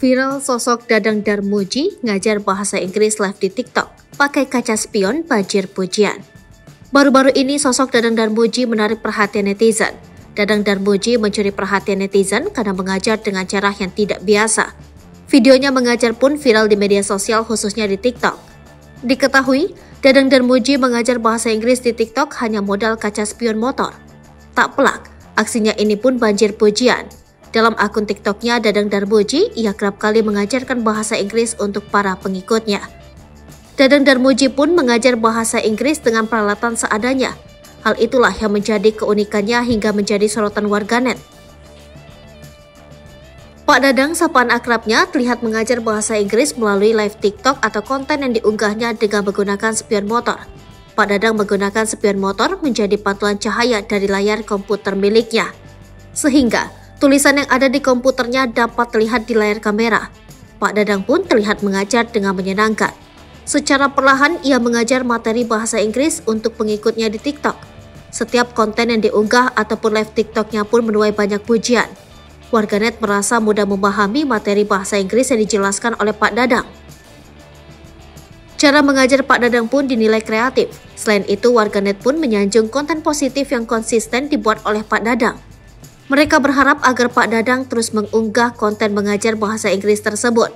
Viral sosok Dadang Darmuji ngajar bahasa Inggris live di TikTok, pakai kaca spion banjir pujian. Baru-baru ini sosok Dadang Darmuji menarik perhatian netizen. Dadang Darmuji mencuri perhatian netizen karena mengajar dengan cara yang tidak biasa. Videonya mengajar pun viral di media sosial khususnya di TikTok. Diketahui, Dadang Darmuji mengajar bahasa Inggris di TikTok hanya modal kaca spion motor. Tak pelak, aksinya ini pun banjir pujian. Dalam akun TikToknya Dadang Darmuji, ia kerap kali mengajarkan bahasa Inggris untuk para pengikutnya. Dadang Darmuji pun mengajar bahasa Inggris dengan peralatan seadanya. Hal itulah yang menjadi keunikannya hingga menjadi sorotan warganet. Pak Dadang, sapaan akrabnya, terlihat mengajar bahasa Inggris melalui live TikTok atau konten yang diunggahnya dengan menggunakan spion motor. Pak Dadang menggunakan spion motor menjadi pantulan cahaya dari layar komputer miliknya. Sehingga tulisan yang ada di komputernya dapat terlihat di layar kamera. Pak Dadang pun terlihat mengajar dengan menyenangkan. Secara perlahan ia mengajar materi bahasa Inggris untuk pengikutnya di TikTok. Setiap konten yang diunggah ataupun live TikToknya pun menuai banyak pujian. Warganet merasa mudah memahami materi bahasa Inggris yang dijelaskan oleh Pak Dadang. Cara mengajar Pak Dadang pun dinilai kreatif. Selain itu, warganet pun menyanjung konten positif yang konsisten dibuat oleh Pak Dadang. Mereka berharap agar Pak Dadang terus mengunggah konten mengajar bahasa Inggris tersebut.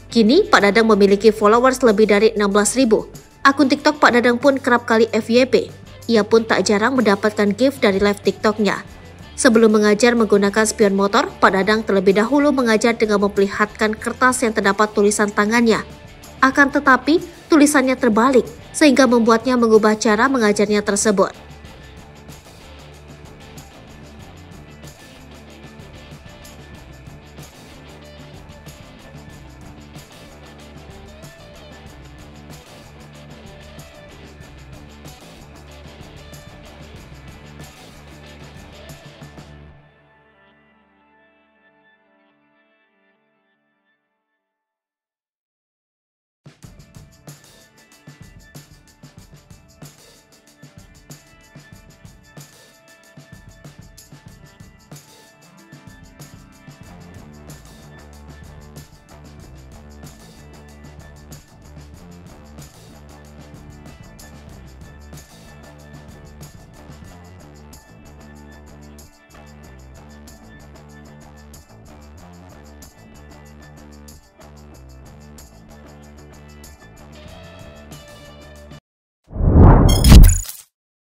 Kini, Pak Dadang memiliki followers lebih dari 16.000. Akun TikTok Pak Dadang pun kerap kali FYP. Ia pun tak jarang mendapatkan gift dari live TikToknya. Sebelum mengajar menggunakan spion motor, Pak Dadang terlebih dahulu mengajar dengan memperlihatkan kertas yang terdapat tulisan tangannya. Akan tetapi, tulisannya terbalik, sehingga membuatnya mengubah cara mengajarnya tersebut.